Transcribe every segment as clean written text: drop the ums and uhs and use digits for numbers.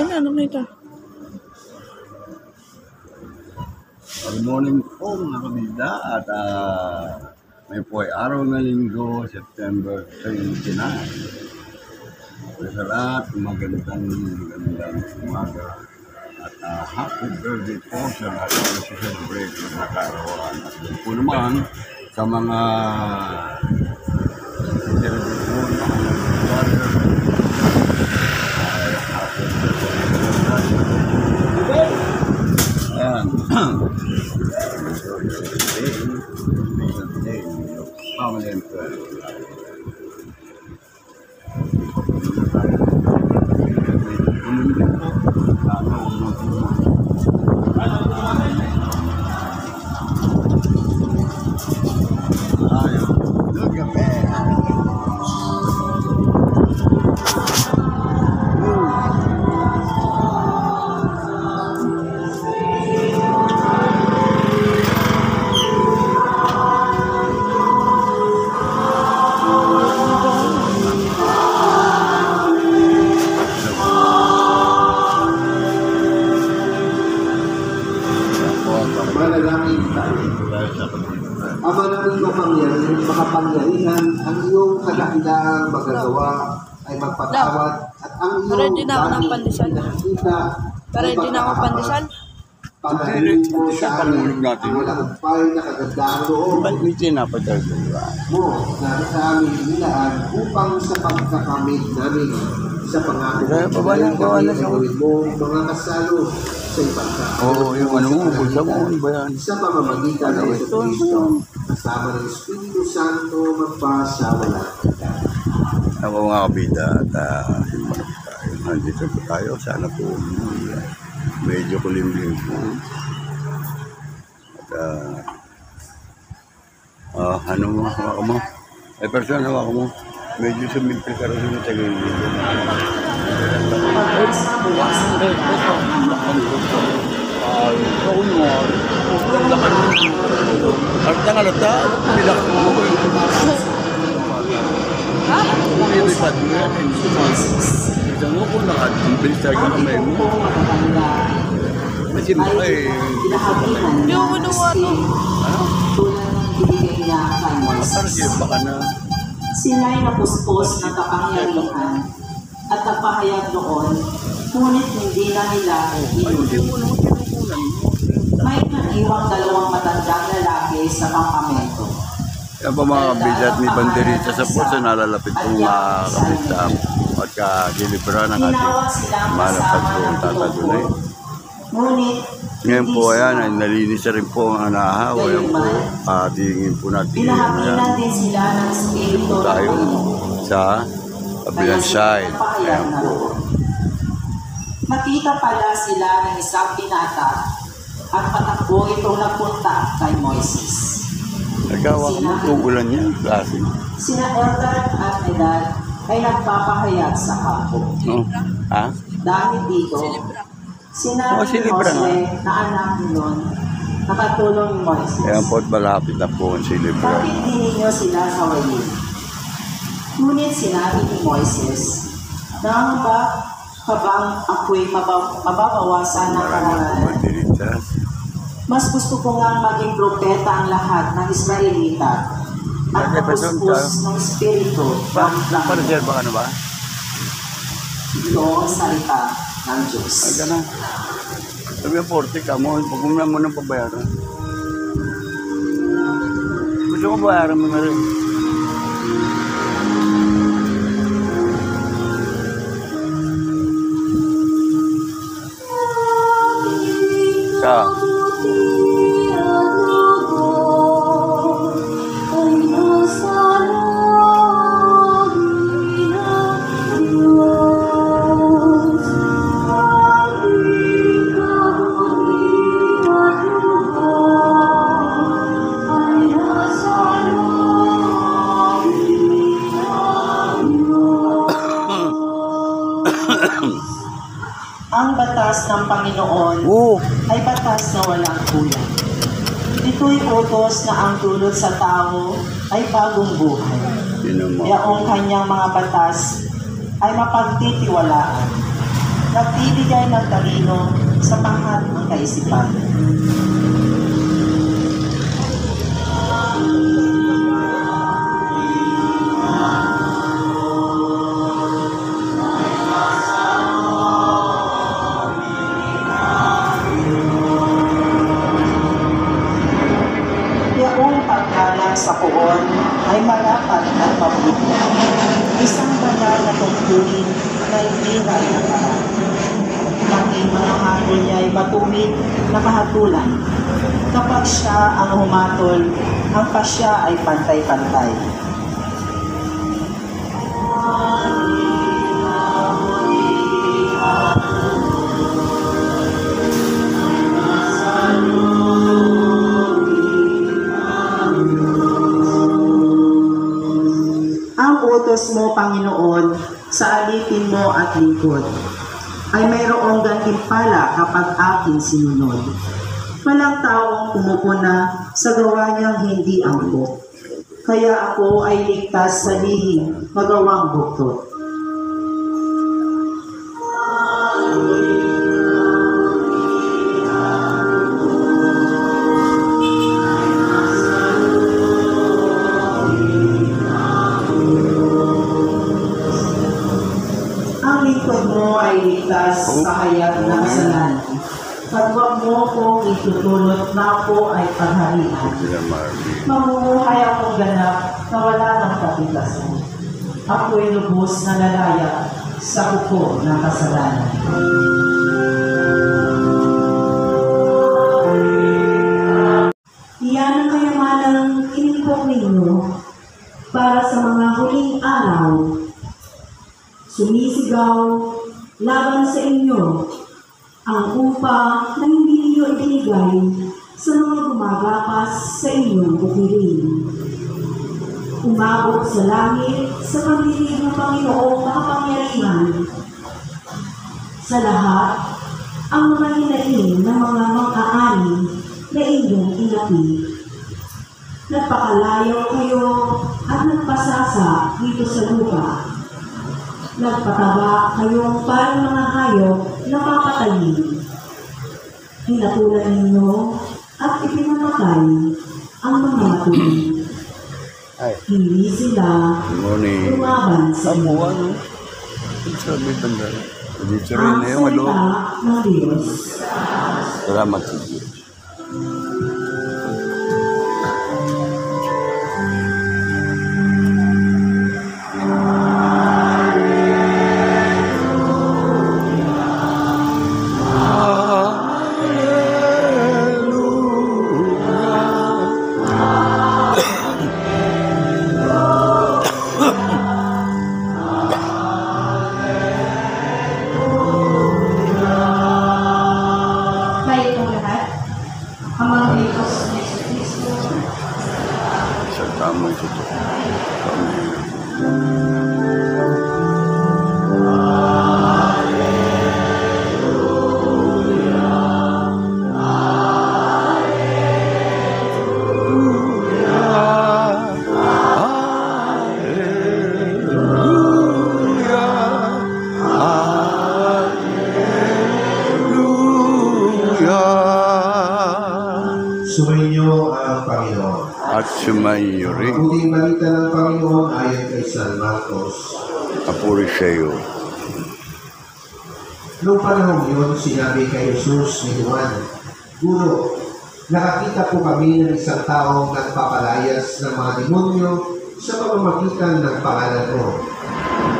Ayun na, nakita. Good morning po mga kabida at may po ay araw na linggo, September 29. Sa lahat, magandang umaga at happy birthday po sa lahat na celebrate ng nakarawan. At doon po naman sa mga celebrate po ng mga brother ay happy birthday. Ayan. Family and friends. Ama naming makapangyarihan, ang iyong kadakilaang magagawa ay magpatawad at ang iyong Ready na ako ng pandesal. Ready na ako pandesal. pagdating mo sa amin ang malakapay na kagandang loob mo na sa amin nilaan upang sa pagkakamit namin sa pangako ng gawin mo mga kasalo sa ibansa. Yung ano mo, bulsa mo, ano ba yan? Sa pamamagitan ng Kristo, kasama ng Espiritu Santo, magpasawala. Ako mga kabida at nandito po tayo. Sana po medyo kulimlim po. At ano mo, hawak mo? Ay, person, hawak mo. Medyo sumilpil ka rin yung tagay dito. Alata, bilak mo ko yung lumilipad mo yan. Isang mo ko nakatimpil sa kamay mo. Kasi mo kayo Yung ano. parang siya baka na Sila'y napuspos ng kapangyarihan at nagpahayag noon, ngunit hindi na nila inulit. May naiwang dalawang matandang lalaki sa kampamento. yan pa mga kabida at may banderita sa puso nalalapit kong mga kabida at kakilibra ng ating manang pagpuntatadunay. Ngunit, Ngayon po ayan, ay nalinis na rin po ang anahaw. Ayan po, tingin po natin. pinahakilan din sila ng Espiritu Tayo sa kabilang side. Ayan po. Nakita pala sila ng isang binata at patakbo itong nagpunta kay Moises. Nagkawak mo itong ulan niya, klase. Sina Eldad at Medad ay nagpapahayag sa kampo. No? Ha? Dahil dito, sinabi ni silibra nga. Jose na anak ni Nun, nakatulong ni Moises. Ayan po at malapit na po ang silibra. Bakit di ninyo sila hawayin? Ngunit sinabi ni Moises, nang ba habang ako'y mababawasan ng Maraming karangalan? banderita. Mas gusto ko nga maging propeta ang lahat ng Israelita at napuspos ng Espiritu Para sir, baka ano ba? ito ang salita ng Diyos. Ay, gano'n. Sabi yung 40 ka mo, pag mo nang pabayaran. Gusto ko bayaran mo na rin. Ka. Ang batas ng Panginoon ay batas na walang kulang. Ito'y utos na ang dulot sa tao ay bagong buhay. Kaya ang kanyang mga batas ay mapagtitiwalaan. nagbibigay ng talino sa pangkat ng kaisipan. Yaong pagkalang sa puon ay marapat at mabuti. Isang banal na tungkulin na hindi ray ng parang. Maging mga hatol niya ay matuwid na kahatulan. Kapag siya ang humatol, ang pasya ay pantay-pantay. Ang utos mo, Panginoon, sa alipin mo at lingkod, ay mayroong gantimpala kapag aking sinunod. Walang taong pumupuna sa gawa niyang hindi angkop. Kaya ako ay ligtas sa lihim magawang buktot. Ang lingkod mo ay ligtas sa hayat ng kasalanan. Pagwag mo kong itutulot na ako ay pagharian. Mamumuhay akong ganap na wala ng kapitasan. Ako'y lubos na lalaya sa kuko ng kasalanan. Iyan ang kayamanang inipok ninyo para sa mga huling araw. Sumisigaw laban sa inyo ang upa na hindi ninyo ibinigay sa mga gumagapas sa inyong bukirin. Umabot sa langit sa pagdinig ng Panginoong makapangyarihan. Sa lahat, ang mga hinaing ng mga mang-aani na inyong inapi. Nagpakalayo kayo at nagpasasa dito sa lupa. Nagpataba kayong parang mga hayop na papatayin. Hinatulan ninyo at ipinamatay ang mga matuloy. Hindi sila lumaban sa inyo. Ang salita ng Diyos. Salamat sa Diyos. Tamang ito. Sumainyo ang Panginoon. At sumainyo rin. Mabuting balita ng Panginoon ayon kay San Marcos. Kapuri sa iyo. Noong panahon yun, sinabi kay Jesus ni Juan, Guro, nakakita po kami ng isang taong nagpapalayas ng mga demonyo sa pamamagitan ng pangalan mo.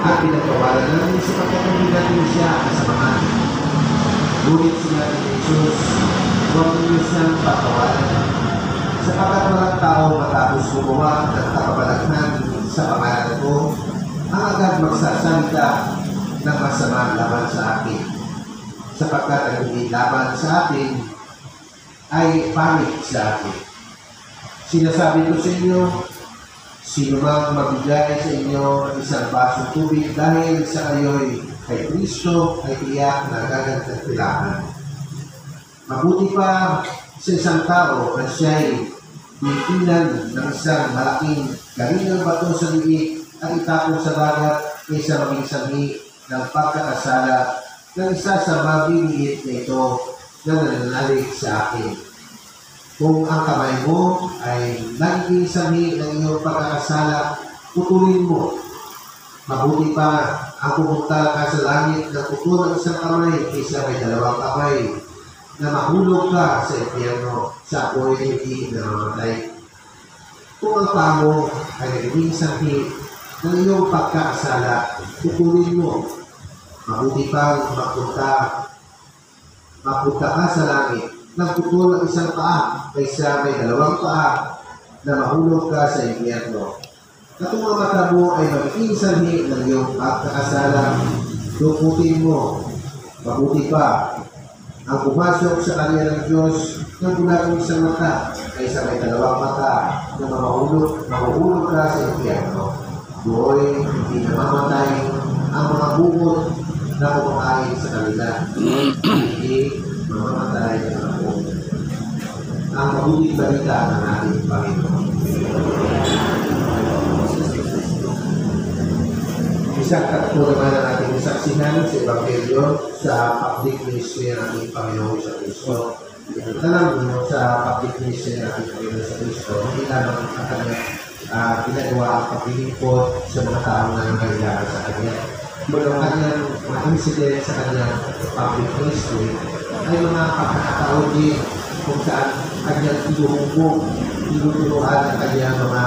At pinagpawalan namin sa pagkakabili natin siya kasamahan. Ngunit sinabi ni Jesus, huwag niyo siyang pagpawalan. Sapagkat walang tao matapos gumawa ng kapabalaghan sa pangalan ko, ang agad magsasalita ng masama laban sa akin. Sapagkat ang hindi laban sa akin ay pangit sa akin. Sinasabi ko sa inyo, sino mang magbigay sa inyo ng isang basong tubig dahil sa kayo'y kay Kristo ay tiyak na gagantagpilahan. Mabuti pa sa isang tao na siya'y titinan ng isang malaking galingang bato sa liig at itapon sa dagat kaysa maging sanhi ng pagkakasala ng isa sa mabibigit na ito na nananalig sa akin. Kung ang kamay mo ay nagiging sanhi ng iyong pagkakasala, putulin mo. Mabuti pa ang pumunta ka sa langit ng putol ng isang kamay kaysa may dalawang kamay na mahulog ka sa impyerno sa apoy hindi namamatay. Kung ang paa mo ay nagiging sanhi ng iyong pagkakasala, putulin mo. Mabuti pa mapunta ka sa langit ng putol ng isang paa kaysa may dalawang paa na mahulog ka sa impyerno. At kung ang mata mo ay magiging sanhi ng iyong pagkakasala, luputin mo. Mabuti pa ang pumasok sa kanya ng Diyos ng bulang isang mata kaysa may dalawang mata na mahuhulog ka sa impyerno. Doon hindi namamatay ang mga bukod na kumakain sa kanila. Hindi mamamatay ang bukod. Ang mabuting balita ng ating Panginoon. Isang tatlo naman ang ating saksihan sa Ebanghelyo sa public ministry ng ating Panginoon sa Kristo. Alam mo, sa public ministry ng ating Panginoon sa Kristo, hindi lamang ang kanya ginagawa ang paglilingkod sa mga taong nangangailangan sa kanya. Ang kanyang mga incident sa kanyang public ministry ay mga pagkakataon din kung saan kanyang tinuturuan ang kanyang mga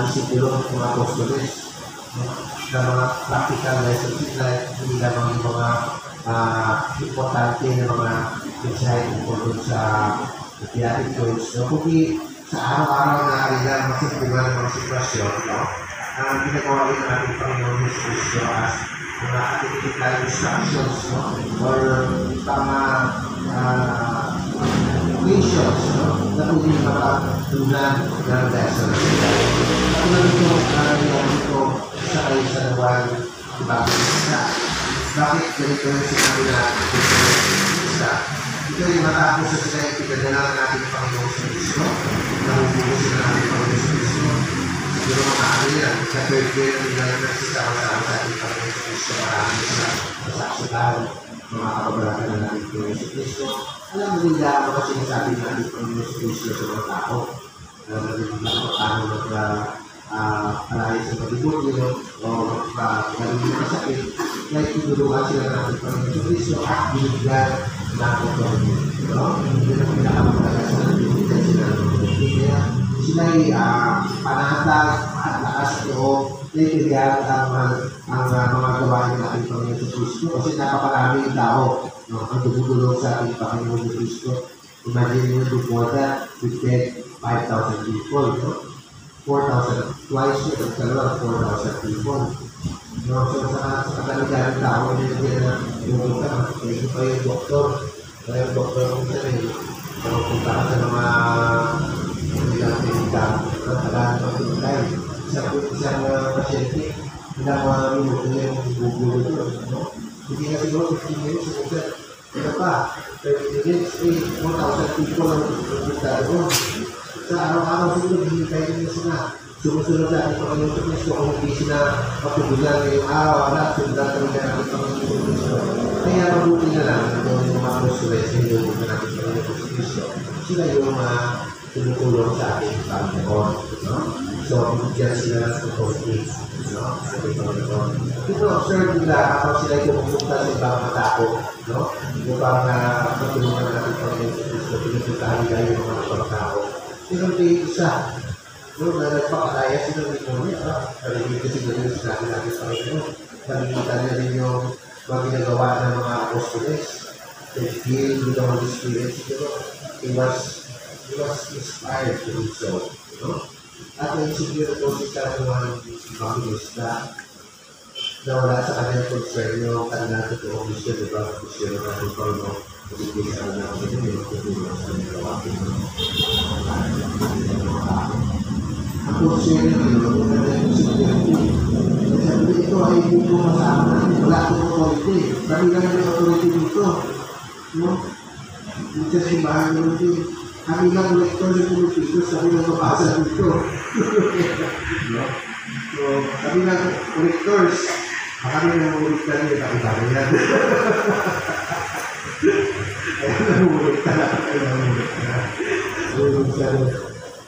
disipulong mga apostoles na mga practical lessons in life, hindi lamang yung mga importante na mga insight tungkol sa theatricals, kundi sa araw-araw na arilan masipungan ng mga sitwasyon, ang ginagawa rin ng ating Panginoon Jesucristo as mga typical instructions, or mga nations na pwede makatunan ng lesson. At nandito sa kayo sa nawan na bakit ganito yung sinabi na isa? Ito yung matapos sa sila yung pinadala ng ating Panginoon sa Kristo. Nahubuko sila ng ating Panginoon sa Kristo. Siguro mga yan, sa third grade ang nila nagsisama-sama sa ating Panginoon sa Kristo. Marami sila masaksikan, mga kababalatan ng ating Panginoon sa Kristo. Alam mo nila ang mga sinasabi ng ating Panginoon sa Kristo sa mga tao. Alam mo nila ang paano palagi sa pag-ibot o pag-ibot na sakit, kaya tinulungan sila ng ating Panginoon sa Kristo at binigyan ng authority. Hindi na pinakamaglagas na binigyan sila ng authority. Kaya sila ay panatag at lakas at loob na ipigyan ang mga gawain ng ating Panginoon sa Kristo. Kasi napakaraming tao ang dumudulong sa ating Panginoon sa Kristo. Imagine nyo before that, we fed 5,000 people. 4,000, twice yun, ang dalawa, 4,000 people. So, sa kadaligan ng tao, hindi na pumunta, hindi pa yung doktor. Kaya yung doktor kung saan pumunta ka sa mga ilang pinita, at tagaan ng pinitay. Isang pasyente, ilang mga minuto yung gugulo doon. Hindi na siguro 15 minutes, ito pa, 30 minutes, 4,000 people ang pumunta doon. Sa araw-araw siguro, hinihintay nyo sila. Sumusunod sa ating Panginoon sa Kristo kung hindi sila matugulan ngayong araw at sundan talaga natin Panginoon sa Kristo. Kaya mabuti na lang ang mga apostoles na hinulog na natin Panginoon sa Kristo. Sila yung tumutulong sa ating Panginoon. So, bigyan sila ng authority sa ating Panginoon. Ito, observe nila kapag sila yung pumunta sa ibang mga tao. Upang matulungan natin Panginoon sa Kristo, pinupuntahan nila yung mga ibang tao. Pero kayo isa, na nagpakalaya sila ng demonyo, paligid kasi ganyan sinabi natin sa Panginoon. Paligitan niya rin yung mga ginagawa ng mga apostoles. They filled with the Holy Spirit. He was inspired to do so. At na-insecure po si Karuan Evangelista na wala sa kanyang concern yung kanilang totoong mission, diba? Mission ng ating Panginoon. Kasi kaya na ako din yung tutulong sa mga gawa. Ang concern nyo, yung security. Sabi ito ay hindi ko masama. Wala akong authority. Kami lang yung authority dito. Dito sa simbahan nyo din. Kami lang lektor ng Pilipinos, kami lang mabasa dito. So, kami lang rectors. Baka rin nangulit ka rin, nakita mo yan. Kaya nangulit ka na, kaya nangulit ka na.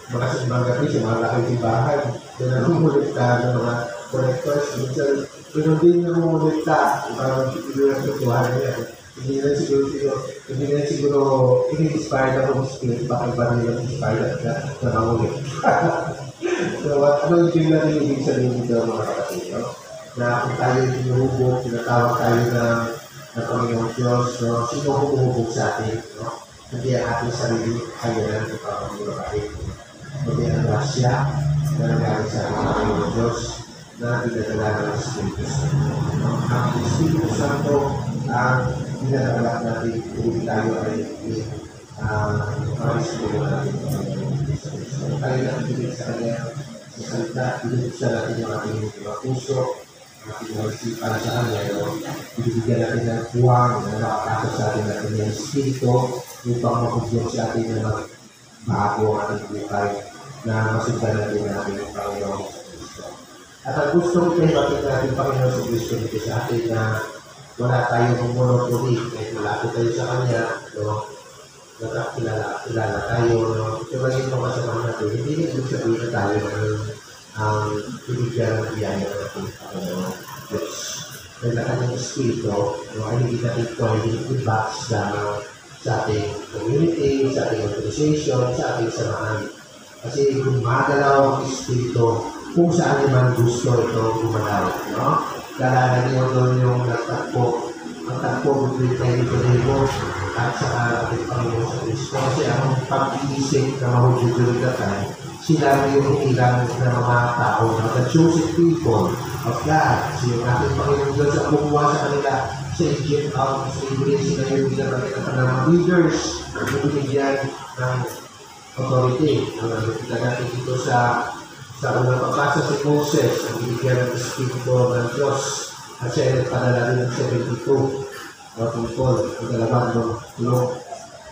Baka sa ibang gabi, sa mga lakay simbahan, kaya nangulit ka ng mga connectors. Minsan, pero din nangulit ka, parang hindi na tutuhan niya. Hindi na siguro, ini-inspired ako ng spirit, baka iba nila inspired na mangulit. So, ano yung tingnan natin yung ibig sabihin dito mga kapatid, no? Na kung tayo hinuhubog, tinatawag tayo ng Panginoong Diyos, no? Sino humuhubog sa atin, no? Hindi ang ating sarili, kayanan sa Panginoong atin. Hindi ang grasya na nagaling sa ating Panginoong Diyos na dinadala ng Espiritu Santo. No? Ang Espiritu Santo ang dinadala natin kung tayo ay marisipin natin. Tayo lang ibig sa Kanya sa salita, ibig sa natin yung ating mga puso, ating mga isipan sa Kanya, ibigyan natin ng buwang na nakakasok sa atin natin yung Espiritu upang makudyong sa atin na magbago ang ating buhay na masundan natin ang ating Panginoon sa Kristo. At ang gusto ko kayo bakit natin Panginoon sa Kristo dito sa atin na wala tayong monopoly, kahit malapit tayo sa Kanya, no? Nakakilala tayo, no? Ito ba yung mga kasama natin? Hindi na ibig sabihin na tayo ang ibigyan ng biyaya ng ating Panginoon Diyos. Dahil na kanyang Espiritu, no? Ay hindi natin ito, hindi i-box sa ating community, sa ating organization, sa ating samahan. Kasi gumagalaw ang Espiritu kung saan naman gusto ito gumalaw, no? Lalala niyo doon yung nagtakpo. Ang takpo between tayo Nicodemo at sa ating Panginoon sa Kristo. Kasi ang pag-iisip na mahugid-uligatan, sila yung ilang na mga tao, the chosen people of God. So yung ating Panginoon Diyos ang bumuha sa kanila sa Egypt out of slavery. Sila yung binabagyan ng mga leaders na binigyan ng authority. Nakita natin dito sa unang pagpasa si Moses, ang binigyan ng Espiritu ng Diyos. At siya ay nagpadala rin ng 72 people. Ang dalaman ng tulong.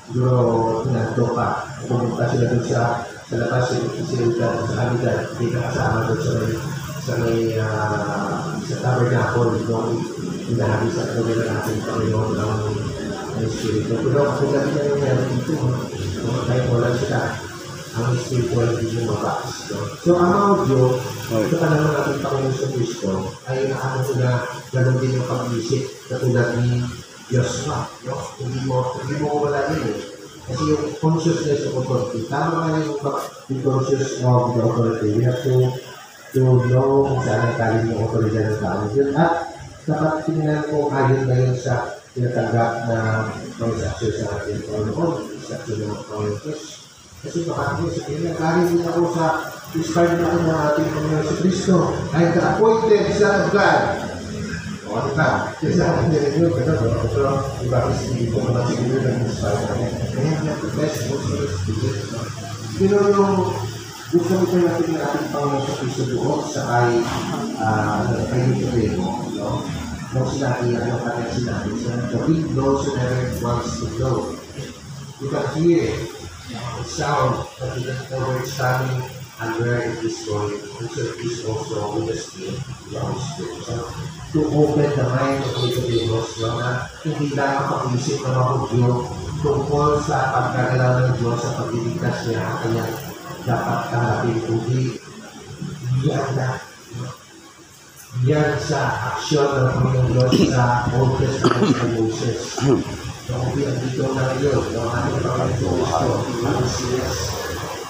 Siguro, pinando pa. Pumunta sila doon sa labas, sila sa Amidan. Hindi nakasama doon sa tabernacle. Hinahabi sa kanila ng ating Panginoon ng Espiritu. Pero kung dati na yung meron dito, kahit wala sila, ang spiritual hindi mabas. So, ang audio, sa panahon natin Panginoon sa Kristo, ay naano ko na gano'n din yung pag-isip katulad ni Joshua. No? Hindi mo wala din eh. Kasi yung consciousness of authority, tama nga yung conscious of the authority. We have to know kung saan ang kalim yung authority ng tao. At dapat tingnan ko ayon na yun sa tinatanggap na mga saksyo sa ating Panginoon, saksyo ng Panginoon Diyos. Kasi baka ko sa kanya, galing din ako sa inspired na ako ng ating Panginoon sa Kristo. I am the appointed Son of God. O ano ka? Kasi sa akin nilagay ko, pero iba kasi hindi ko naman siguro nag-inspire kami. Kaya nga, the best most of the spirit. Pero yung gusto ko tayo natin ng ating Panginoon sa Kristo doon sa kay Nicodemo, no? Nung sinabi, ano kanyang sinabi, to read those who never wants to know. You can hear the sound of the forward standing and where it is going, which is also with the Spirit, the Holy Spirit. So, to open the mind of Nicodemus, na hindi lang makapag-isip na mahugyo tungkol sa pagkagalaw ng Diyos sa pagliligtas niya ang kanyang dapat tanggapin, kundi yan sa aksyon ng Panginoong Diyos sa Old Testament ng Moses. Kung dito na ngayon, yung ating Panginoon Kristo, ang Mesiyas.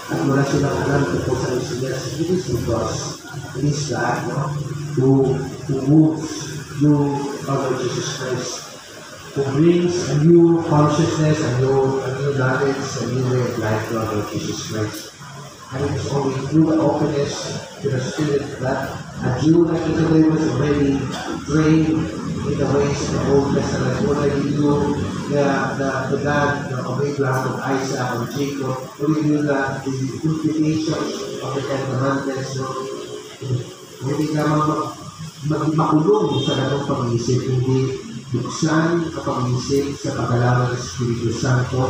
At wala silang alam tungkol sa Mesiyas. It is because it is God, no? Who moves through our Lord Jesus Christ, who brings a new consciousness, a new knowledge, a new way of life to our Lord Jesus Christ. And it is only through the openness to the Spirit that a Jew like Nicodemus already trained in the ways of the Old Testament, already knew the God of Abraham, of Isaac, of Jacob, already knew the implications of the Ten Commandments. Hindi naman makulong sa ganong pag-iisip, hindi buksan ang pag-iisip sa paggalaw ng Espiritu Santo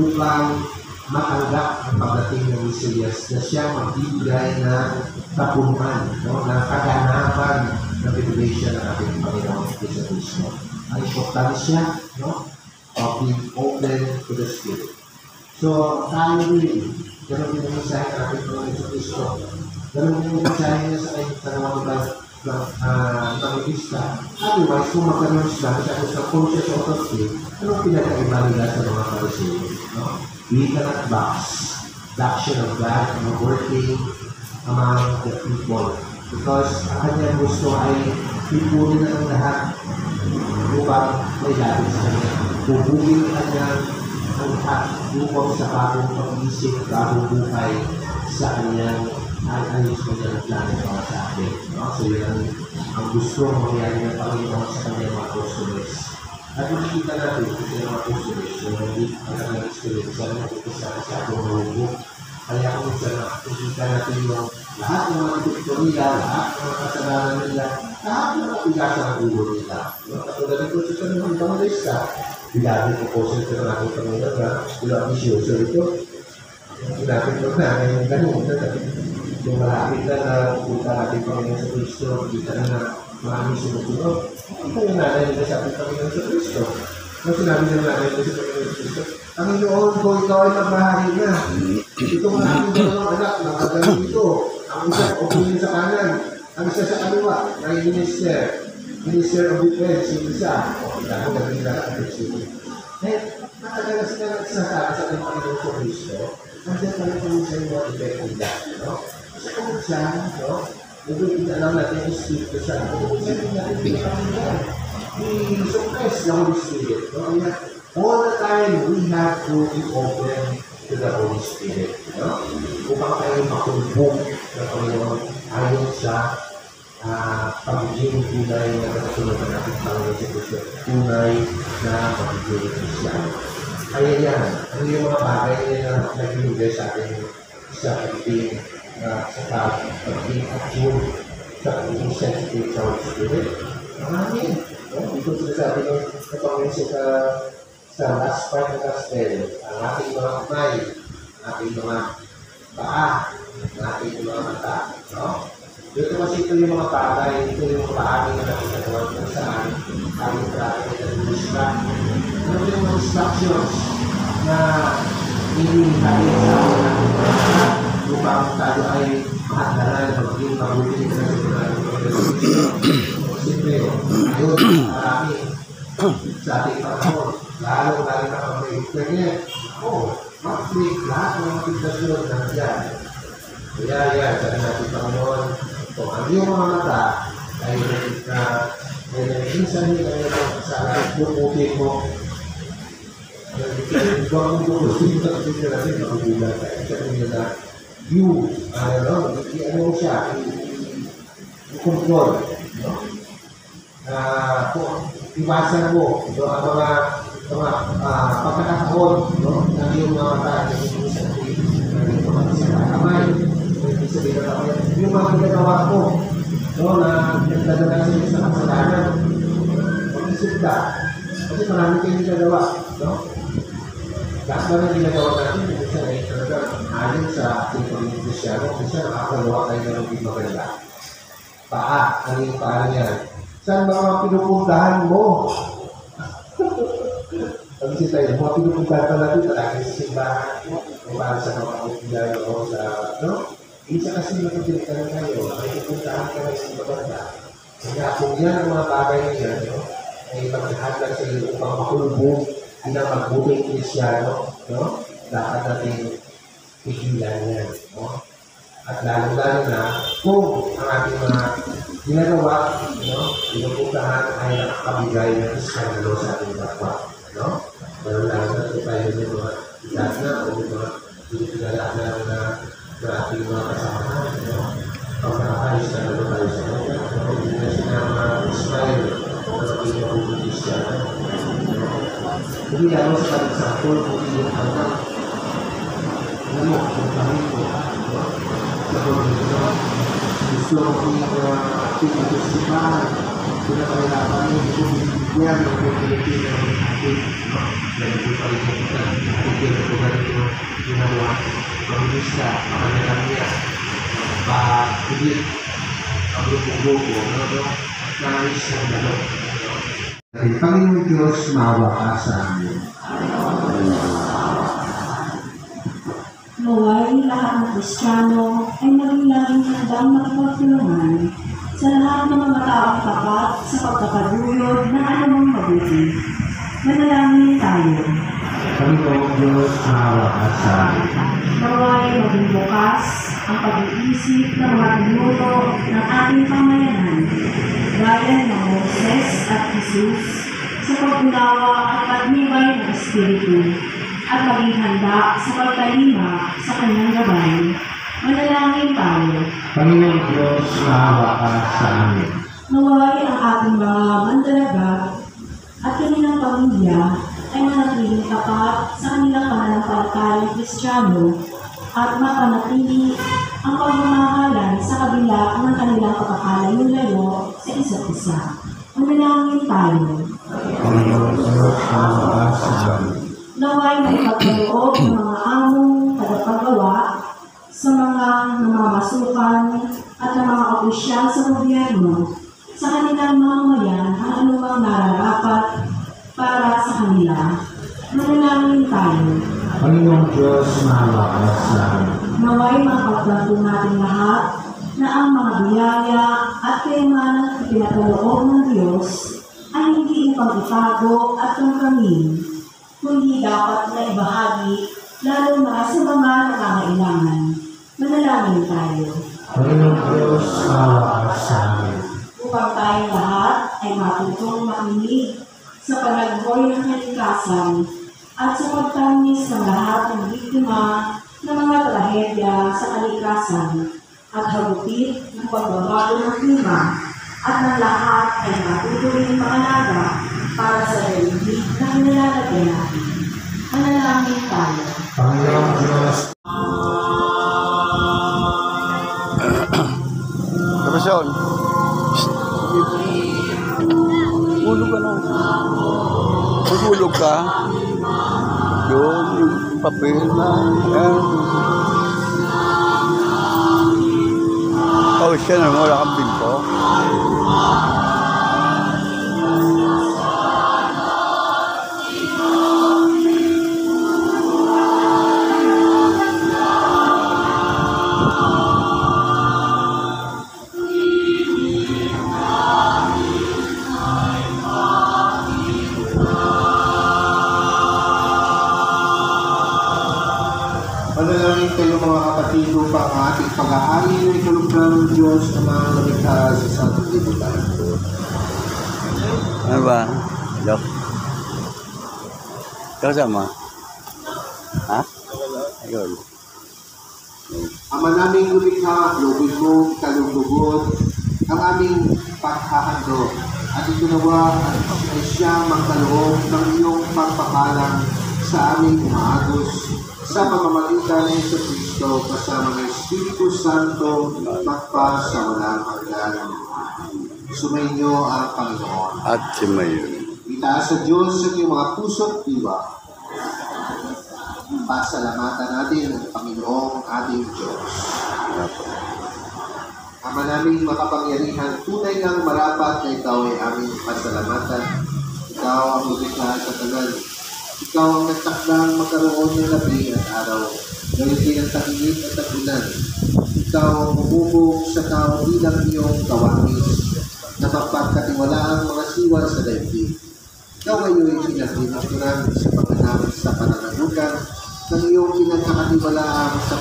upang matanggap ang pagdating ng Mesiyas na siya magbibigay ng tapunan, no, ng kaganapan na binigay siya ng ating Panginoon Kristo Kristo. Ang importansya, no, of being open to the Spirit. So, tayo rin, ganun din ang mensahe ng ating Panginoon Kristo Kristo. Ganun din ang mensahe niya sa kanyang tanawang Evangelista. Otherwise, kung magkaroon sila sa conscious authority, anong pinagkaiba nila sa mga Pharisee? No? We cannot box the action of God na working among the people. Because ang kanyang gusto ay ipunin na ang lahat upang may lapit sa kanya. Bubugin kanyang ang lahat upang sa bagong pag-isip, bagong buhay sa kanyang ayos mo niya ng plano para sa atin. No? So yan ang gusto mangyari ng Panginoon sa kanyang mga apostles. At makikita natin kung sila mga apostles, yung hindi ang kanyang spirit, sana nakikita sa atong mahubog. Kaya kung nakikita natin yung lahat ng mga tukto nila, lahat ng mga kasalanan nila, lahat ng mga pigasan ng ulo nila. Katulad nito sa mga Evangelista, bilagin ko po sa natin Panginoon na ilang isyoso ito. Sinapit ko na, ngayon ganun, yung malapit na punta natin Panginoon sa Kristo, kita na maraming sumusunod. Ito yung nanay nila sa ating Panginoon sa Kristo. Nung sinabi ng nanay nila sa Panginoon sa Kristo, Panginoon ko, ikaw ay magmahari na. Ito ang aking dalawang anak, nakagaling ito. Ang isa, opinion sa kanan. Ang isa sa kaliwa, na Minister of Defense, yung isa. Dahil naging lahat ang Kristo. Eh, matagal na sila nagsasabi sa ating Panginoon sa Kristo, nandiyan pala kami sa iyo ang effective that, no? Kasi kung siya, no? Hindi alam natin yung Espiritu Santo. Kung siya rin natin pinakamilan. I-suppress the Holy Spirit, no? Kaya, all the time, we have to be open to the Holy Spirit, no? Upang tayo makulbog na Panginoon ayon sa pagiging tunay na katulad ng ating Panginoon sa Kristo. Tunay na pagiging Kristiano. Kaya yan, ano yung mga bagay na nag-iugay sa ating sa pagiging sa pagiging attune, sa pagiging sensitive sa Holy Spirit. Marami. Dito sinasabi ng Panginoon sa last part ng gospel, ang ating mga kamay, ang ating mga paa, ang ating mga mata. No? Dito kasi ito yung mga bagay, ito yung mga paaging na nakikagawa kung saan ating traffic at distract. Ano yung mga instructions na hinihintay sa ating mga upang tayo ay mahadalan, magiging mabuti na siyempre, ayun, marami sa ating panahon. Lalo na kapag may internet. Mag-click lahat ng notifikasyon na dyan. Kaya yan, sabi natin Panginoon, kung ang iyong mga mata ay minsan nyo kayo sa bukutin mo, huwag mong bukutin sa kasi natin makugulat tayo. Sabi nyo na, you, ano siya, i-control. Iwasan mo ang mga pagkakataon ng iyong mga mata na hindi sa kamay. Yung mga ginagawa ko na nagdadala sa iyo sa kasalanan, mag-isip ka. Kasi marami kayong ginagawa. Lahat ba na ginagawa natin, minsan ay talaga ayon sa ating pagiging Kristyano, minsan nakakalawa tayo na hindi maganda. Paa, ano yung paa niya? Saan mga pinupuntahan mo? Pag-isip tayo, mga pinupuntahan pa natin, talagang sa simbahan, o para sa mga kapitilan o sa, isa kasi matutulit ka na kayo, ay pupuntahan ka na sa maganda. Kaya kung yan ang mga bagay niya, ay maghahadlan sa iyo upang makulubog bilang magbuting Kristyano, dapat natin pigilan yan. At lalo-lalo na kung ang ating mga ginagawa, pinupuntahan ay nakakabigay ng iskandalo sa ating kapwa. Lalo-lalo na kung tayo yung mga ilat na o yung mga pinagalanan na ating mga kasamahan. Pag nakakayos na naman tayo sa kanya, hindi na sila mga-smile na magiging mabuting Kristyano. Hindi lalo sa pag-example kung iyong anak. Ano mo, kung kami ko, gusto ko pinag-isipan, pinag-alapan mo, pinag-ibigyan ng pinag-ibigyan ng ating pinag-ibigyan ng ganito ginawa ng isa, mga niya, pahigit pagbubuko, nais ng galok. Panginoon Diyos, maawa ka sa amin. Naway lahat ng Kristiyano ay maging laging handang makipagtulungan sa lahat ng mga taong tapat sa pagkakaduyod ng anumang mabuti. Manalangin tayo. Panginoon Diyos, maawa ka sa amin. Naway maging bukas ang pag-iisip ng mga pinuno ng ating pamayanan, gaya ng Moses at Jesus, sa pag-unawa at pag-nibay ng Espiritu, at maging handa sa pagtalima sa kanyang gabay. Manalangin tayo. Panginoon Diyos, maawa ka sa amin. Naway ang ating mga mandalagat at kanilang pamilya ay manatiling tapat sa kanilang pananampalatayang Kristiyano at mapanatili ang pagmamahalan sa kabila ng kanilang pagkakalayo-layo sa isa't isa. Manalangin tayo. Panginoon Diyos, maawa ka sa amin. Naway may pagkaloob ng mga among tagapagawa sa mga namamasukan at ng mga opisyal sa gobyerno sa kanilang mamamayan ang anumang nararapat para sa kanila. Manalangin tayo. Panginoon Diyos, maawa ka sa amin. Naway mapagtanto natin lahat na ang mga biyaya at kayamanan na pinatuloob ng Diyos ay hindi upang itago at tungkamin, kundi dapat na ibahagi lalo na sa mga nangangailangan. Manalangin tayo. Panginoon Diyos, maawa ka sa amin. Upang tayong lahat ay matutong makinig sa panagboy ng kalikasan at sa pagtanis ng lahat ng biktima ng mga trahedya sa kalikasan at hagupit ng pagbabago ng klima at ng lahat ay matutuloy makalaga para sa daigdig na kinalalagyan natin. Manalangin tayo. Panginoon Diyos, Kapasyon. Hulog ka na. Hulog ka. Yun, yung papel na. Oh, siya na. Wala kang pinto. manalangin kayo mga kapatid upang ang ating pag-aari ng kalugdan ng Diyos na mga lumikha sa santos libutan. Ano ba? Dok? Kasama? Ha? Ayun. Ama naming lumikha, lubid mo, kalugugod, ang aming paghahandog at itunawa ay siyang magkaloob ng iyong pagpapalang sa aming umaagos sa pamamagitan ng Jesucristo kasama ng Espiritu Santo magpa sa walang hanggan. Sumainyo ang Panginoon. At si Mayon. Itaas sa Diyos sa iyong mga puso't diwa. Pasalamatan natin ang Panginoong ating Diyos. Ama naming makapangyarihan, tunay ngang marapat na ikaw ay aming pasalamatan. Ikaw ang lumikha sa tagal. Ikaw ang nagtakdang magkaroon ng gabi at araw. Gawin din ang tag-init at tag-ulan. Ikaw ang bumubog sa tao bilang iyong kawangis na mapagkatiwalaang mga siwa sa daigdig. Ikaw ngayon ay pinagdinaturan sa pagkanamit sa pananagutan ng iyong pinagkakatiwalaan sa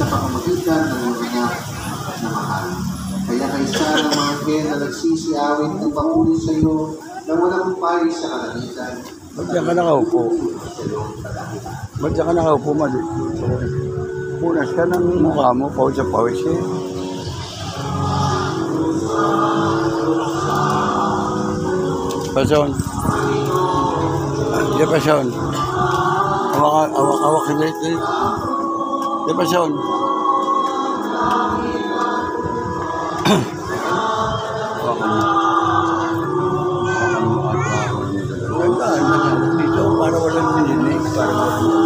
pamamagitan ng iyong anak na mahal. Kaya kaysa ng mga gen na nagsisiawit ng papuri sa iyo na walang upay sa kalangitan. Ba't yan ka nakaupo? Ba't yan ka nakaupo, Mali? Punas ka ng mukha mo, pawis sa pawis eh. Pason. Di pason. Awak ka dito. Di pason. Dito para walang nilinig. Para walang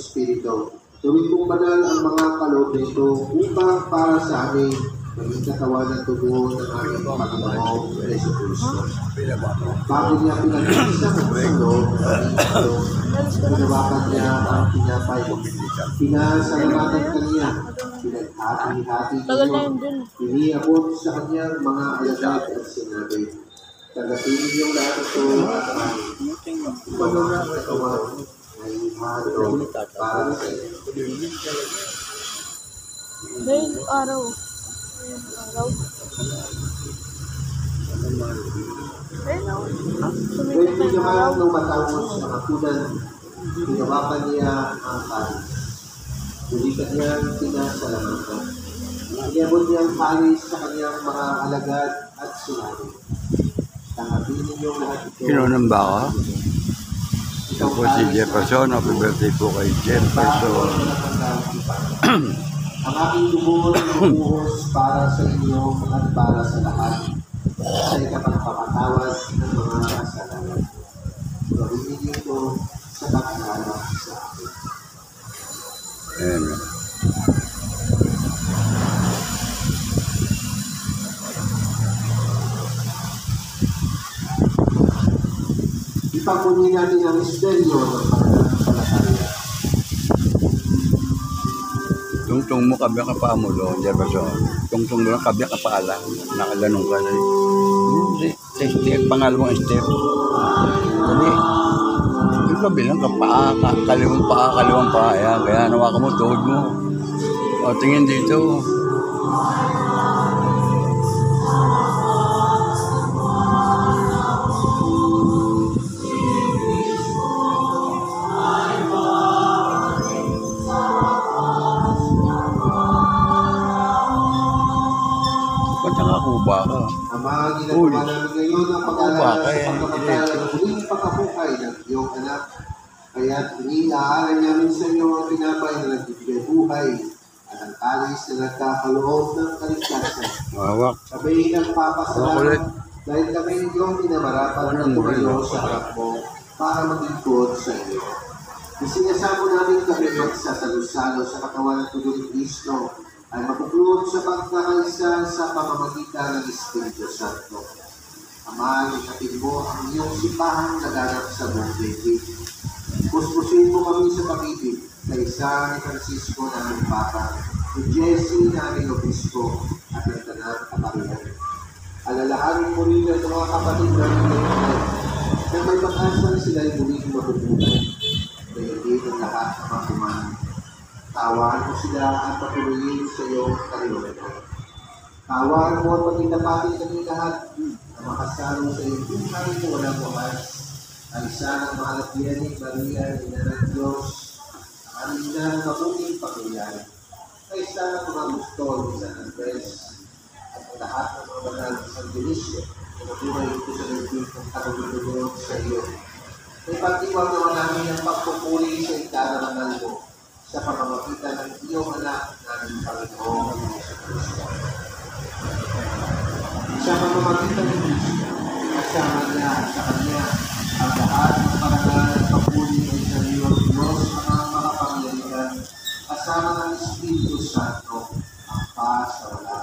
Espiritu. Tuwing kong banal ang mga kaloob nito upang para sa amin maging katawan at tubo ng aming Panginoong Jesucristo. Bago niya pinag-isa ng loob ng ito, pinawakan niya ang pinapay. Pinasalamatan kanya, pinaghati-hati Tagal na niyo, yun dun. iniabot sa kanyang mga alagad at sinabi, tagapin niyong lahat ito at amin. Upang ang katawan ay halo para sa iyo. Dahil araw. Ayun, araw. Ayun, Pwede naman nung matapos ang hapunan, pinawakan niya ang kalis. Muli kanyang pinasalamatan. Iniabot niya ang kalis sa kanyang mga alagad at sinabi, tanggapin ninyong lahat ito. Kinunang ba ako? Ito po si Jefferson. Happy birthday po kay Jefferson. Ang aking dugo ay bubuhos para sa inyo at para sa lahat sa ikapagpapatawad ng mga kasalanan. Gawin ninyo ito sa pagkakala sa akin. Amen. Ipagpunin natin ang misteryo ng pananampalataya. Tungtong mo kabya ka pa mo doon, Jefferson. Tungtong mo lang kabya ka pa ala. Nakalanong ka na. Hindi. Step, pangalawang step. Dali. Yung labi lang ka paa, kaliwang paa. Ayan, kaya nawa ka mo, tuhod mo. O, tingin dito. Kuba ka. Ang mga ginagawa namin ngayon ang pag-aalala sa Bakit? pagkamatay ng huling pagkabuhay ng iyong anak. Kaya't iniaalay namin sa iyo ang tinapay na nagbibigay buhay at ang kalis na nagkakaloob ng kaligtasan. Mawak. Kami nagpapasalamat dahil kami iyong pinamarapat na tumayo sa harap mo para maglingkod sa iyo. Isinasamo namin kami magsasalo-salo sa katawan ng tuloy ni Kristo ay mapukulot sa pagkakaisa sa pamamagitan ng Espiritu Santo. Ama, ikapin mo ang iyong sipahang naganap sa buong daigdig. Puspusin mo kami sa pag-ibig kay San Francisco na aming Papa, ni Jesse na aming Obispo, at ng Tanang Kaparihan. Alalahanin mo rin ang mga kapatid namin ngayon na may pag-asa na sila'y muling mabubuhay. Kaya hindi ang lahat ng mga kumanan. Tawaan mo sila at patuloyin sa iyong kaliwanagan. Tawaan mo at pagkitapatin kami lahat na makasalo sa iyong buhay na walang wakas. Ang isa ng mahalap yan ni Maria, ina ng Diyos, ang ina ng mabuting pagkayan. Ang isa ng mga gusto ni San Andres at ang lahat ng mga banal ng San Dionisio na mabuhay ito sa lupit ng katulunod sa iyo. May pagtiwag naman namin ang pagpupuli sa ikararangal mo sa pamamagitan ng iyong anak namin Panginoon Jesucristo. Sa pamamagitan ng Kristo, kasama niya sa Kanya ang lahat ng parangal at papuli ng Diyos ang mga makapangyarihan kasama ng Espiritu Santo ang paz sa wala.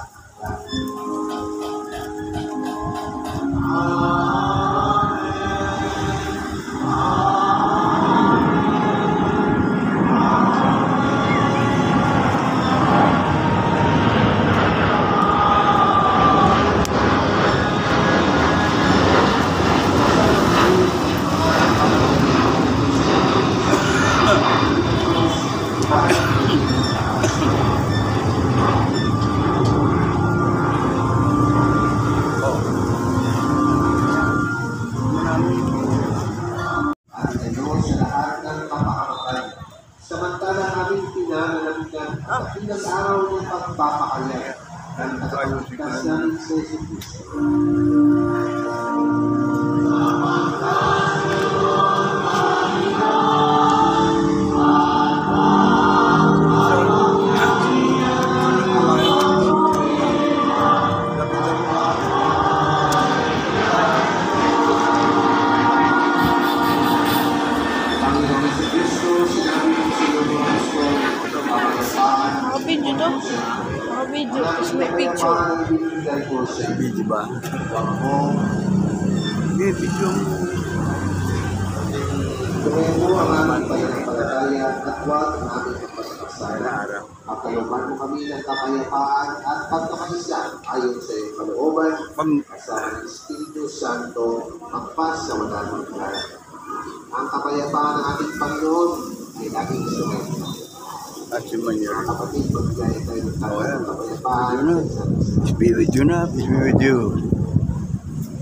Samantala namin pinananabigan ang pinag-araw ng pagpapakaya ng tagapagligtas namin sa Jesucristo. Panginoong Jesucristo, sinabi mo sa iyo Mga video, tapos may picture. Video ba? Hindi, video. Tumemo ang aming pananampalataya at huwag ang aming pagpasakasala. At taluman mo kami ng kapayapaan at pagkakaisa ayon sa iyong kalooban kasama ng Espiritu Santo magpas sa walang hanggan. Ang kapayapaan ng ating Panginoon ay laging sumayo. At si Manyan. Mga kapatid, magbigay tayo ng kapayapaan. Peace be with you na. Peace be with you.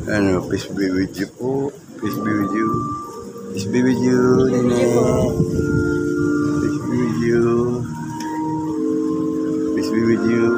Ano, peace be with you po. Peace be with you. Peace be with you, Nene. Peace be with you. Peace be with you.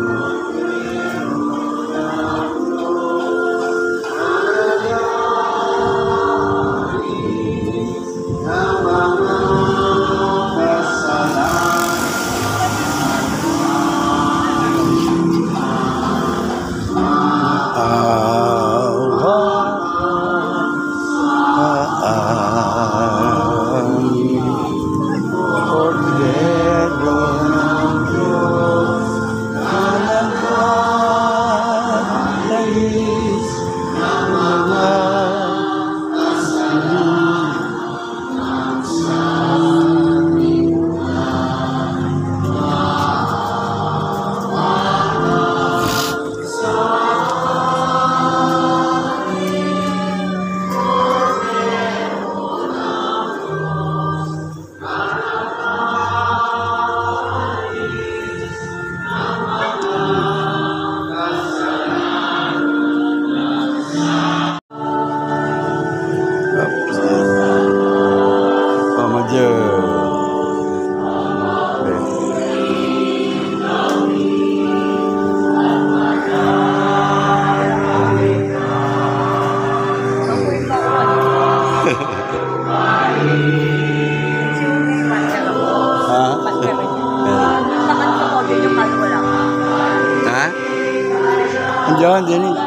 Andiyan, Dennis.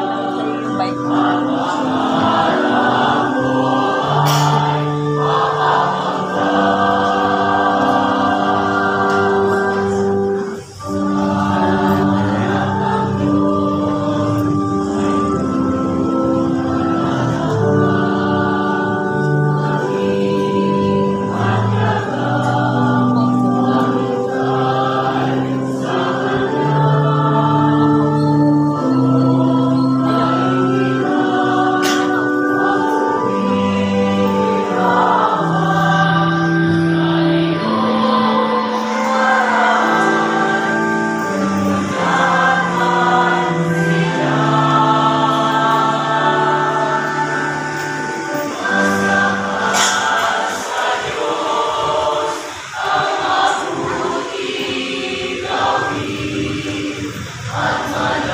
Amen.